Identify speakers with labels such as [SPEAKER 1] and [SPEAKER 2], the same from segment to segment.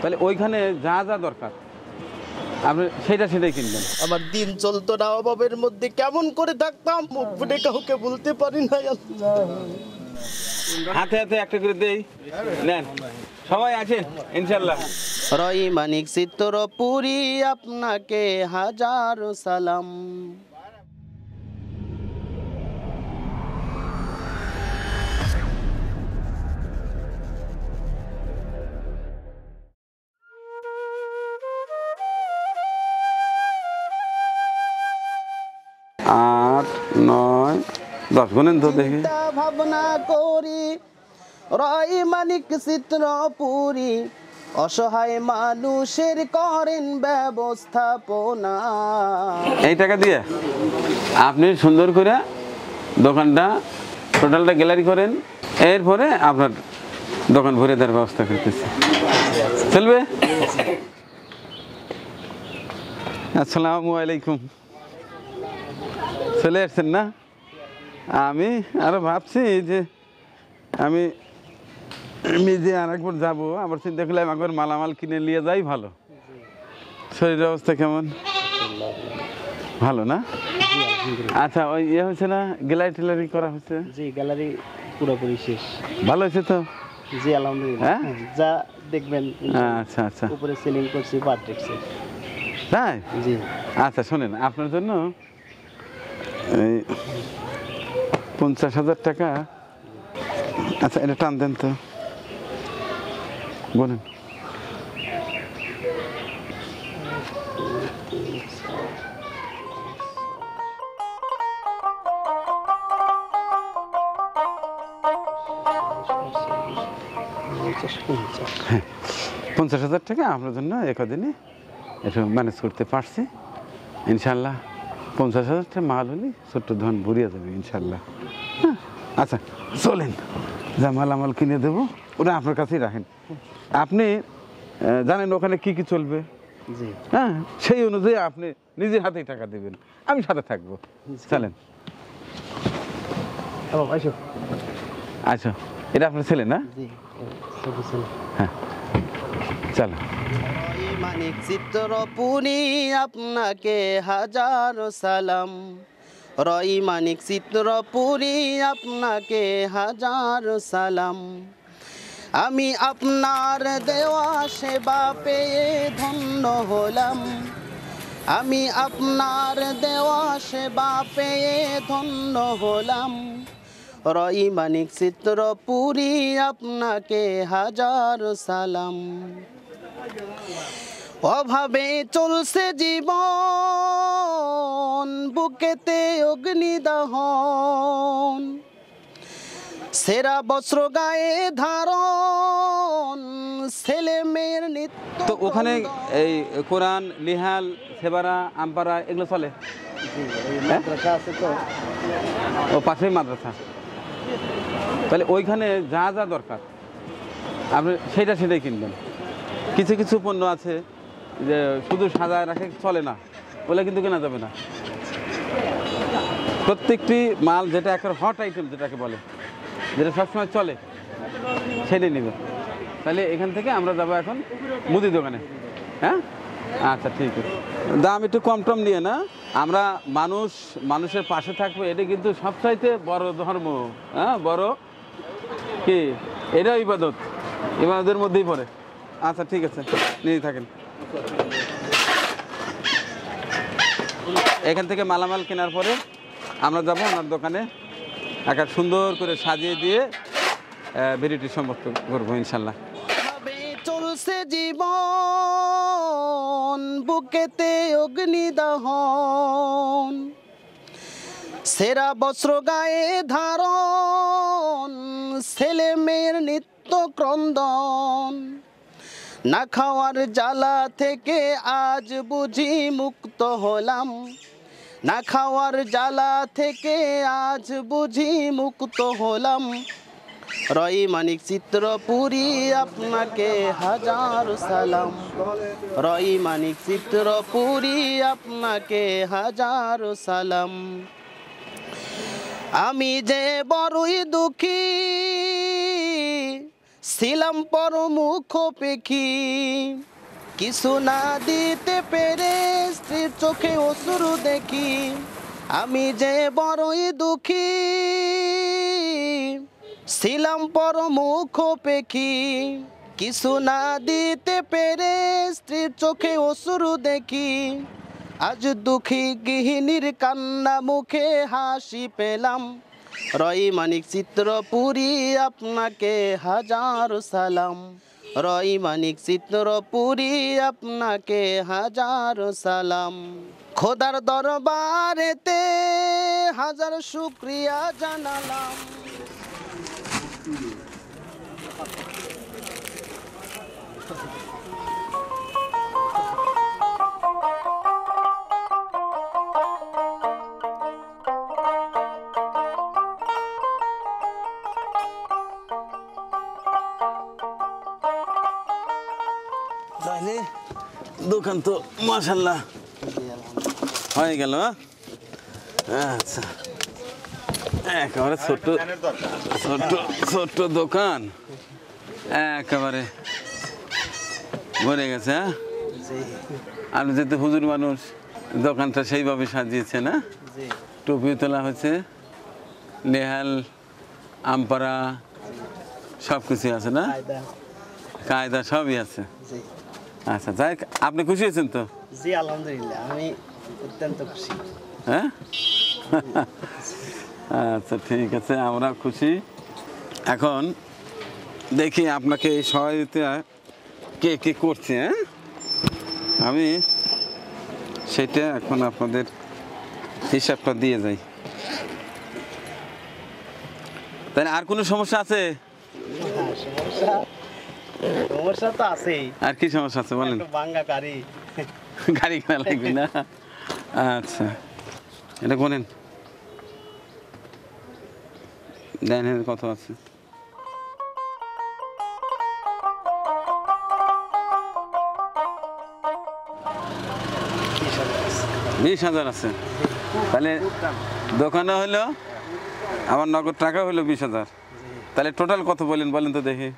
[SPEAKER 1] তাহলে ওইখানে যা যা দরকার আপনি সেটাই কিনবেন।
[SPEAKER 2] আমার দিন চলতো না, অভাবের মধ্যে কেমন করে থাকতাম, মুখ ফুটে কাউকে বলতে পারি না।
[SPEAKER 1] হাতে হাতে একটা করে দেই, নেন সবাই আছেন ইনশাল্লাহ।
[SPEAKER 2] রই মানিক চিত্রপুরী আপনাকে হাজারো সালাম।
[SPEAKER 1] আট নয় 10 গুনেন তো দেখি।
[SPEAKER 2] ভাবনা করি রই মানিক চিত্রপুরী অসহায় মানুষের করেন ব্যবস্থাপনা।
[SPEAKER 1] এই টাকা দিয়ে আপনি সুন্দর করে দোকানটা টোটালটা গ্যালারি করেন, এরপরে আপনার দোকান ভরে দেওয়ার ব্যবস্থা করতেছি, চলবে? আসসালামু আলাইকুম। চলে আসছেন না? আমি আরো ভাবছি যে আমি নিজে আরেকবার যাবো, আবার চিন্তা করলাম একবার মালামাল কিনে নিয়ে যাই ভালো। শরীরের অবস্থা কেমন? ভালো না? আচ্ছা, ওই হয়েছে না, গ্যালারি টেলারি করা হয়েছে?
[SPEAKER 2] জি, গ্যালারি পুরোপুরি শেষ।
[SPEAKER 1] ভালো হয়েছে তো?
[SPEAKER 2] জি আলহামদুলিল্লাহ।
[SPEAKER 1] হ্যাঁ,
[SPEAKER 2] যা দেখবেন।
[SPEAKER 1] আচ্ছা আচ্ছা,
[SPEAKER 2] উপরে সিলিং করছি, পার্টেক্স।
[SPEAKER 1] তাই?
[SPEAKER 2] জি।
[SPEAKER 1] আচ্ছা শোনেন, আপনার জন্য এই 50,000 টাকা। আচ্ছা এটা টান দেন তো, বলেন। হ্যাঁ, 50,000 টাকা আপনার জন্য একদিনে একটু ম্যানেজ করতে পারছি ইনশাল্লাহ। 50,000 টাকা মাল হলে ছোট্ট ধন ভরিয়ে যাবে ইনশাল্লাহ। হ্যাঁ আচ্ছা চলেন, যা মালামাল কিনে দেবো ওটা আপনার কাছেই রাখেন। আপনি জানেন ওখানে কি কি চলবে, হ্যাঁ সেই অনুযায়ী আপনি নিজের হাতেই টাকা দেবেন, আমি সাথে থাকবো। চলেন। আচ্ছা, এটা আপনার ছেলে না? হ্যাঁ চলো।
[SPEAKER 2] মানিক চিত্রপুরী আপনাকে হাজারো সালাম। রই মানিক চিত্রপুরী আপনাকে হাজারো সালাম। আমি আপনার দেওয়া সেবা পেয়ে ধন্য হলাম। আমি আপনার দেওয়া সেবা পেয়ে ধন্য হলাম। রই মানিক চিত্রপুরী আপনাকে হাজারো সালাম। অভাবে চলছে জীবন, বুকেতে অগ্নিদহন, সেরা বস্ত্র গায়ে ধারণ, ছেলে মেয়ের নিত্য।
[SPEAKER 1] তো ওখানে এই কোরআন, নিহাল, সেবারা, আমপারা এগুলো চলে?
[SPEAKER 2] মাদ্রাসা আছে তো,
[SPEAKER 1] ও পাশেই মাদ্রাসা। তাহলে ওইখানে যা যা দরকার আপনি সেটাই কিনবেন। কিছু কিছু পণ্য আছে যে শুধু সাজায় রাখে চলে না, বলে কিন্তু কেনা যাবে না। প্রত্যেকটি মাল যেটা একটা হট আইটেম যেটাকে বলে, যেটা সবসময় চলে, সেটাই নেবে। তাহলে এখান থেকে আমরা যাবো এখন মুদি দোকানে। হ্যাঁ আচ্ছা ঠিক আছে, দাম একটু কম টম নিয়ে না। আমরা মানুষের পাশে থাকবো, এটা কিন্তু সবচাইতে বড় ধর্ম। হ্যাঁ বড় কি, এটাও ইবাদত, ইবাদতের মধ্যেই পড়ে। আচ্ছা ঠিক আছে, নিয়ে থাকেন। এখান থেকে মালামাল কেনার পরে আমরা যাবো ওনার দোকানে, একটা সুন্দর করে সাজিয়ে দিয়ে ভেরিটি সম্পর্ক করবো ইনশাল্লাহ।
[SPEAKER 2] চলছে জীবন, বুকেতে অগ্নিদহন, সেরা বস্ত্র গায়ে ধারণ, ছেলে মেয়ের নিত্য ক্রন্দন। না খাওয়ার জ্বালা থেকে আজ বুঝি মুক্ত হলাম। না খাওয়ার জ্বালা থেকে আজ বুঝি মুক্ত হলাম। রই মানিক চিত্রপুরী আপনাকে হাজারো সালাম। রই মানিক চিত্রপুরী আপনাকে হাজারো সালাম। আমি যে বড়ই দুঃখী, ছিলাম পরমুখ পেখি, কিছু না দিতে পেরে স্ত্রীর চোখে অশ্রু দেখি, আমি যে বড়ই দুঃখী। ছিলাম পরমুখ পেখি, কিছু না দিতে পেরে স্ত্রীর চোখে অশ্রু দেখি, আজ দুঃখী গৃহিণীর কান্না মুখে হাসি পেলাম। রয় মানিক চিত্রপুরী আপনাকে হাজার সালাম, রয় মানিক চিত্রপুরী আপনাকে হাজার সালাম। খোদার দরবারেতে হাজার শুকরিয়া জানালাম।
[SPEAKER 1] তাহলে দোকান তো মাশাআল্লাহ হয়ে গেল। আচ্ছা, একেবারে ছোট্ট ছোট্ট ছোট্ট দোকান, একেবারে ভরে গেছে। হ্যাঁ, আপনি যেহেতু হুজুর মানুষ, দোকানটা সেইভাবে সাজিয়েছে না? টুপিও তোলা হয়েছে, নেহাল আমপারা সব কিছু আছে না? কায়দা সবই আছে। আচ্ছা, যাই আপনি খুশি হয়েছেন তো?
[SPEAKER 2] জি আলহামদুলিল্লাহ, আমি অত্যন্ত খুশি।
[SPEAKER 1] হ্যাঁ, আচ্ছা ঠিক আছে, আমরা খুশি। এখন দেখি আপনাকে এই সহায়তা কে কে করছে। হ্যাঁ, আমি সেটা এখন আপনাদের হিসাবটা দিয়ে যাই। তাই আর কোনো সমস্যা আছে?
[SPEAKER 2] সমস্যা তো আছেই।
[SPEAKER 1] আর কি সমস্যা আছে বলেন?
[SPEAKER 2] ভাঙ্গা গাড়ি,
[SPEAKER 1] গাড়ি কেনা লাগবে না? আচ্ছা, এটা বলেন, দেন কত আছে? বিশ হাজার আছে। তাহলে দোকানে হইলো আমার নগদ টাকা হইলো 20,000। তাহলে টোটাল কত বলেন তো দেখি।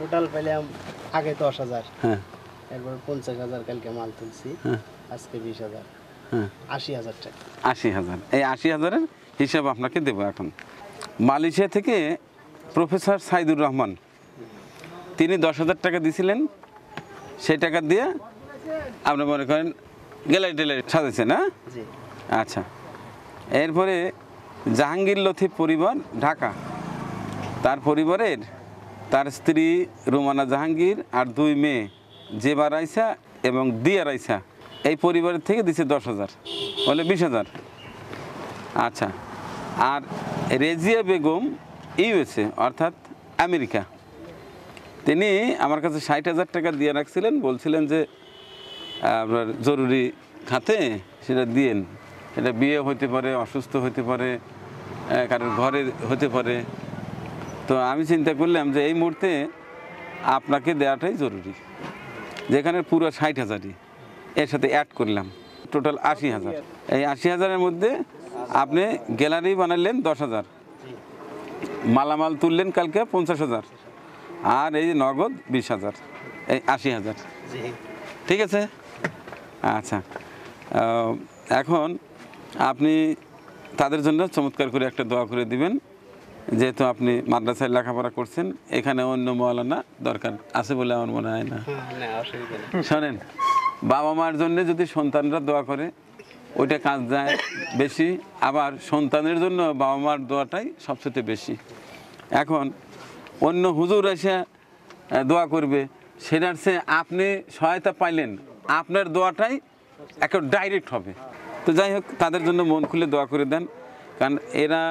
[SPEAKER 2] টোটাল পেলাম আগে 10,000,
[SPEAKER 1] হ্যাঁ,
[SPEAKER 2] এরপর 50,000 কালকে মাল তুলছি,
[SPEAKER 1] হ্যাঁ,
[SPEAKER 2] আজকে 20,000,
[SPEAKER 1] হ্যাঁ,
[SPEAKER 2] 80,000 টাকা।
[SPEAKER 1] 80,000। এই 80,000-এর হিসাব আপনাকে দেবো এখন। মালয়েশিয়া থেকে প্রফেসর সাইদুর রহমান তিনি 10,000 টাকা দিয়েছিলেন। সেই টাকা দিয়ে আপনি মনে করেন গ্যালারি টেলারি সাজাইছেন। না?
[SPEAKER 2] জি।
[SPEAKER 1] আচ্ছা, এরপরে জাহাঙ্গীর লতিফ পরিবার ঢাকা, তার পরিবারের তার স্ত্রী রুমানা জাহাঙ্গীর আর 2 মেয়ে জেবা রাইসা এবং দিয়া রাইসা, এই পরিবারের থেকে দিছে 10,000, বলে 20,000। আচ্ছা, আর রেজিয়া বেগম ইউএসএ অর্থাৎ আমেরিকা, তিনি আমার কাছে 60,000 টাকা দিয়ে রাখছিলেন, বলছিলেন যে আপনার জরুরি খাতে সেটা দিয়েন, এটা বিয়ে হতে পারে, অসুস্থ হতে পারে, কারোর ঘরে হতে পারে। তো আমি চিন্তা করলাম যে এই মুহূর্তে আপনাকে দেওয়াটাই জরুরি, যেখানে পুরো 60,000ই এর সাথে অ্যাড করলাম, টোটাল 80,000। এই 80,000-এর মধ্যে আপনি গ্যালারি বানালেন 10,000, মালামাল তুললেন কালকে 50,000, আর এই নগদ 20,000, এই 80,000। ঠিক আছে? আচ্ছা, এখন আপনি তাদের জন্য চমৎকার করে একটা দোয়া করে দিবেন, যেহেতু আপনি মাদ্রাসায় লেখাপড়া করছেন, এখানে অন্য মওলানা দরকার আছে বলে আমার মনে হয় না। শোনেন, বাবা মার জন্য যদি সন্তানরা দোয়া করে ওইটা কাজ যায় বেশি, আবার সন্তানের জন্য বাবা মার দোয়াটাই সবচেয়ে বেশি। এখন অন্য হুজুর এসে দোয়া করবে, সেটার চেয়ে আপনি সহায়তা পাইলেন, আপনার দোয়াটাই একটা ডাইরেক্ট হবে। তো যাই হোক, তাদের জন্য মন খুলে দোয়া করে দেন, কারণ এরা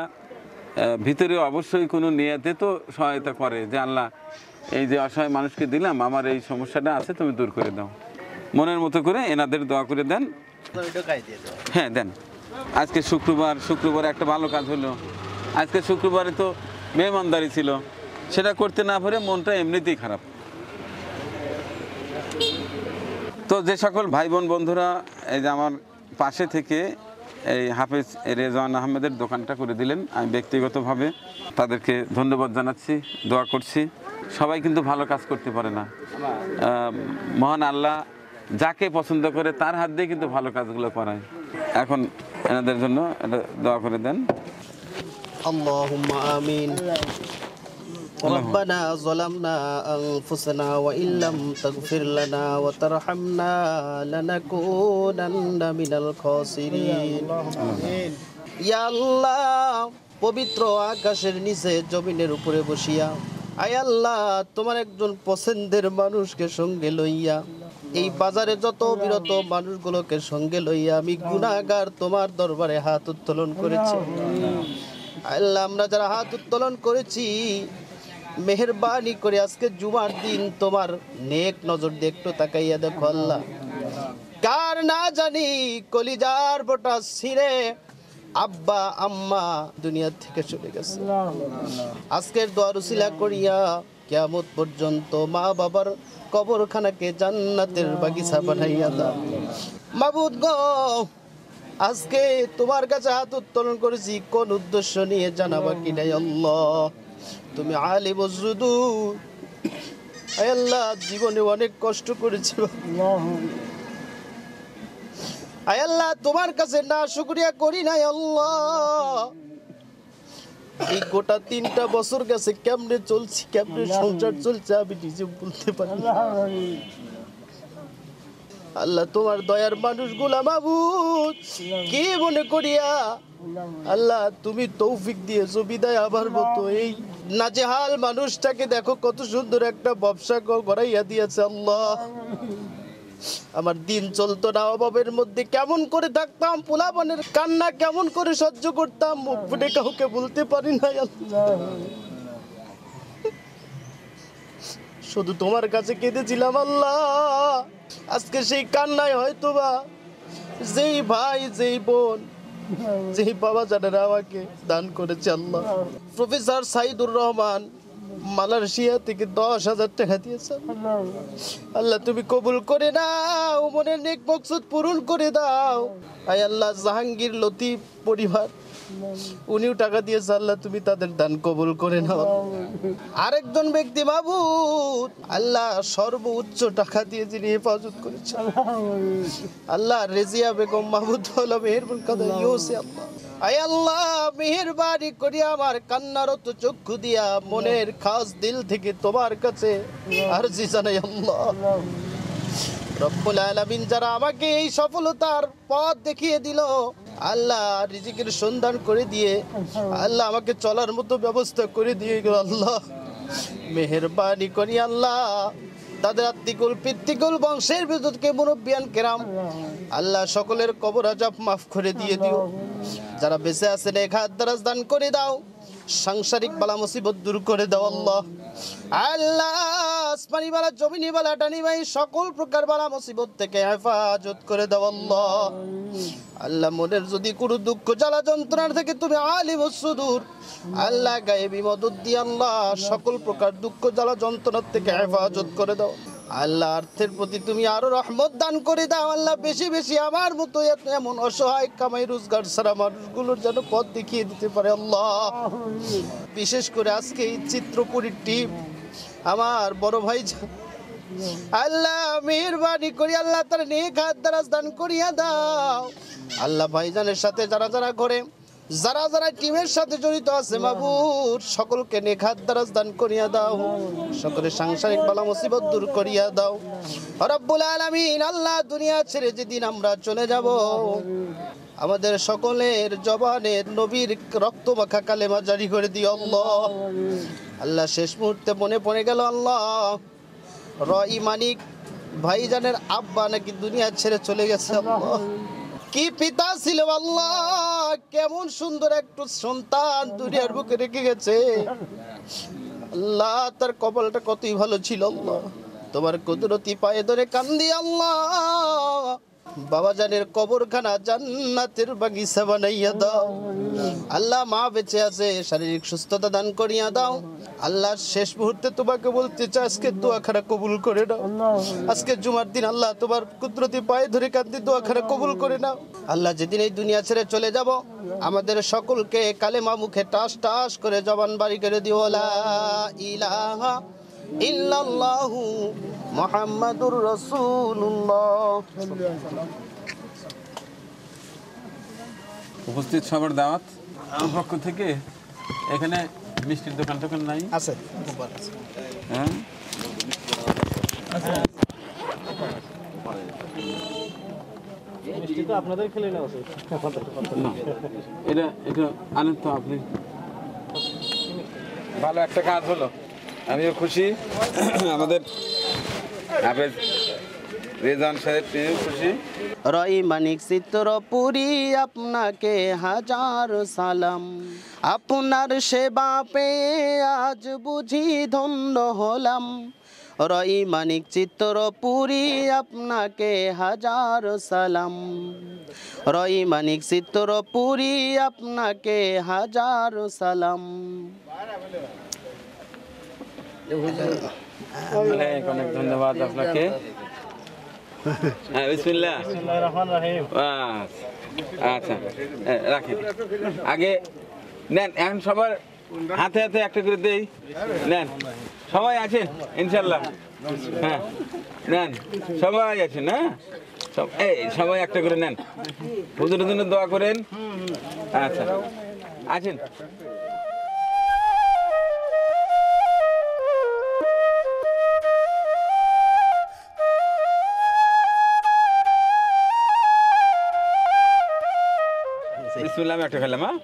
[SPEAKER 1] ভিতরে অবশ্যই কোনো নিয়াতে তো সহায়তা করে যে আল্লাহ এই যে অসহায় মানুষকে দিলাম, আমার এই সমস্যাটা আছে, তুমি দূর করে দাও। মনের মতো করে এনাদের দোয়া করে দেন। হ্যাঁ দেন। আজকে শুক্রবার একটা ভালো কাজ হলো। আজকে শুক্রবারে তো মেহমানদারি ছিল, সেটা করতে না পারে মনটা এমনিতেই খারাপ। তো যে সকল ভাই বোন বন্ধুরা এই যে আমার পাশে থেকে এই হাফেজ রেজওয়ান আহমেদের দোকানটা করে দিলেন, আমি ব্যক্তিগতভাবে তাদেরকে ধন্যবাদ জানাচ্ছি, দোয়া করছি সবাই কিন্তু ভালো কাজ করতে পারে না। মহান আল্লাহ যাকে পছন্দ করে তার হাত দিয়ে কিন্তু ভালো কাজগুলো করায়। এখন এনাদের জন্য এটা দোয়া করে দেন।
[SPEAKER 2] اللهم آمين ربنا ظلمنا أنفسنا وإن لم تغفر لنا وترحمنا لنكونن من الخاسرين يا الله পবিত্র আকাশের নিচে জমিনের উপরে বসিয়া আয় আল্লাহ তোমার একজন পছন্দের মানুষকে সঙ্গে লইয়া এই বাজারে যত বিরত মানুষগুলোকে সঙ্গে লইয়া আমি গুনাহগার তোমার দরবারে হাত উত্তোলন করেছি। আল্লাহ আমরা যারা হাত উত্তোলন করেছি মেহেরবানি করে আজকে জুমার দিন তোমার নেক নজর দিয়ে একটু তাকাইয়া দেখো আল্লাহ, কার না জানি কলিজার বোটা ছিঁড়ে আব্বা আম্মা দুনিয়া থেকে চলে গেছে। আজকের দোয়া উসিলা করিয়া কিয়ামত পর্যন্ত মা বাবার কবরখানাকে জান্নাতের বাগিচা বানাইয়া দাও। মাবুদ গো, আজকে তোমার কাছে হাত উত্তোলন করেছি কোন উদ্দেশ্য নিয়ে জানাবা কি নাই আল্লাহ, তুমি আলিমুজ যুদুর। আয় আল্লাহ জীবনে অনেক কষ্ট করেছি, আয় আল্লাহ তোমার কাছে না শুকরিয়া করি নাই আল্লাহ। এই গোটা 3টা বছর গেছে কেমনে চলছি, কেমনে সংসার চলছে আমি নিজে বলতে পারি না। আল্লাহ তোমার দয়ার মানুষগুলা মাবুদ কি মনে করিয়া আল্লাহ তুমি তৌফিক দিয়েছো বিদায় আবার মতো এই নাজেহাল মানুষটাকে দেখো কত সুন্দর একটা ব্যবসা গড়াইয়া দিয়েছে আল্লাহ। আমার দিন চলতো না, অভাবের মধ্যে কেমন করে থাকতাম, পোলাপানের কান্না কেমন করে সহ্য করতাম, মুখ ফুটে কাউকে বলতে পারি না আল্লাহ। শুধু তোমার কাছে কেঁদেছিলাম আল্লাহ। আজকে সেই কান্নায় হয়তোবা যেই ভাই যেই বোন যেই বাবা জানেরা আমাকে দান করেছে আল্লাহ। প্রফেসর সাইদুর রহমান মালয়েশিয়া থেকে 10,000 টাকা দিয়েছেন আল্লাহ, তুমি কবুল করে নাও, মনের নেক মকসুদ পূরণ করে দাও। আয় আল্লাহ জাহাঙ্গীর লতিফ পরিবার উনিও টাকা দিয়েছে আল্লাহ, তুমি তাদের দান কবুল করে নাও। আরেকজন ব্যক্তি মাবুদ আল্লাহ সর্বোচ্চ টাকা দিয়ে যিনি হেফাজত করেছে আল্লাহ রেজিয়া বেগম মাহমুদ মেহেরবান কাদা ইউসে আল্লাহ, আয় আল্লাহ মেহেরবানি করিয়া আমার কান্নারত চক্ষু দিয়া মনের খাস দিল থেকে তোমার কাছে আরজি জানাই আল্লাহ। রব্বুল আলামিন যারা আমাকে এই সফলতার পথ দেখিয়ে দিল আল্লাহ, রিজিকের সন্ধান করে দিয়ে আল্লাহ আমাকে চলার মতো ব্যবস্থা করে দিয়ে গেল আল্লাহ, মেহেরবানি করি আল্লাহ তাদের আত্মিকুল পিতৃকুল বংশের বিদ্যুৎকে মুরব্বিয়ান কেরাম আল্লাহ সকলের কবর আজাব মাফ করে দিয়ে দিও। যারা বেঁচে আছেন এক হাত দারাজ দান করে দাও, সাংসারিক বালা মুসিবত দূর করে দাও আল্লাহ। আল্লাহ আসমানি বালা জমিনি বালা ডানি ভাই সকল প্রকার বালা মুসিবত থেকে হেফাজত করে দাও আল্লাহ। আল্লাহ মনের যদি কোনো দুঃখ জ্বালা যন্ত্রণার থেকে তুমি আলিমুস সুদূর আল্লাহ গায়েবী মদদ দিয়ে আল্লাহ সকল প্রকার দুঃখ জ্বালা যন্ত্রণার থেকে হেফাজত করে দাও আল্লাহ। অর্থের প্রতি তুমি আরো রহমত দান করে দাও আল্লাহ, বেশি বেশি আমার মতো এমন অসহায় কামাই রোজগার ছাড়া মানুষগুলোর যেন পথ দেখিয়ে দিতে পারে আল্লাহ। বিশেষ করে আজকে এই চিত্রপুরীর টিম আমার বড় ভাই আল্লাহ মেহেরবানি করি আল্লাহ তার নেক হাত দারাজ দান করিয়া দাও আল্লাহ। ভাইজানের সাথে যারা যারা করে যারা যারা টিমের সাথে জড়িত আছে মাবুদ সকলকে নেক হাত দারাজ দান করিয়া দাও, সকলের সাংসারিক বালা মুসিবত দূর করিয়া দাও রব্বুল আলামিন। আল্লাহ দুনিয়া ছেড়ে যেদিন আমরা চলে যাব আমাদের সকলের জবানের নবীর রক্তমাখা কালেমা জারি করে দিও আল্লাহ। আল্লাহ শেষ মুহূর্তে মনে পড়ে গেল আল্লাহ রই মানিক ভাইজানের আব্বা নাকি দুনিয়া ছেড়ে চলে গেছে আল্লাহ। কি পিতা ছিল আল্লাহ, কেমন সুন্দর একটু সন্তান দুনিয়ার বুকে রেখে গেছে আল্লাহ, তার কপালটা কতই ভালো ছিল আল্লাহ। তোমার কুদরতি পায়ে ধরে কান্দি আল্লাহ বাবা জানের কবরখানা জান্নাতের বাগিচা বানাইয়া দাও আল্লাহ। মা বেঁচে আছে শারীরিক সুস্থতা দান করিয়া দাও আল্লাহ। শেষ মুহূর্তে তোমাকে বলতে চাই আজকে দোয়াখানা কবুল করে নাও। আজকে জুমার দিন আল্লাহ তোমার কুদরতি পায়ে ধরে কান্দি দোয়াখানা কবুল করে নাও আল্লাহ। যেদিন এই দুনিয়া ছেড়ে চলে যাব আমাদের সকলকে কালেমা মুখে টাস টাস করে জবান বাড়ি করে দিও লা ইলাহা ইল্লাল্লাহু মুহাম্মাদুর রাসূলুল্লাহ।
[SPEAKER 1] উপস্থিত সবার দাওয়াত আমার পক্ষ থেকে। এখানে মিষ্টির দোকান টোকান নাই?
[SPEAKER 2] আছে
[SPEAKER 1] হ্যাঁ,
[SPEAKER 2] মিষ্টি তো আপনাদের খেলে নেওয়া উচিত।
[SPEAKER 1] না এটা এটা আনেন তো আপনি। ভালো একটা কাজ হলো, আমিও খুশি, আমাদের হাফেজ রেজান সাহেব তিনিও খুশি।
[SPEAKER 2] রই মানিক চিত্রপুরী আপনাকে হাজার সালাম, আপনার সেবা পেয়ে আজ বুঝি ধন্য হলাম। রই মানিক চিত্রপুরী আপনাকে হাজার সালাম, রই মানিক চিত্রপুরী আপনাকে হাজার সালাম।
[SPEAKER 1] অনেক অনেক ধন্যবাদ আপনাকে। হ্যাঁ, বিসমিল্লাহ। আচ্ছা, রাখি। আগে নেন, এখন সবার হাতে হাতে একটা করে দেই। নেন, সবাই আছেন ইনশাল্লাহ? হ্যাঁ, নেন, সবাই আছেন। হ্যাঁ, সবাই একটা করে নেন। হুজুরের জন্য দোয়া করেন। আচ্ছা, আছেন। বিসমিল্লাহ, আমি একটা খেলাম। হ্যাঁ।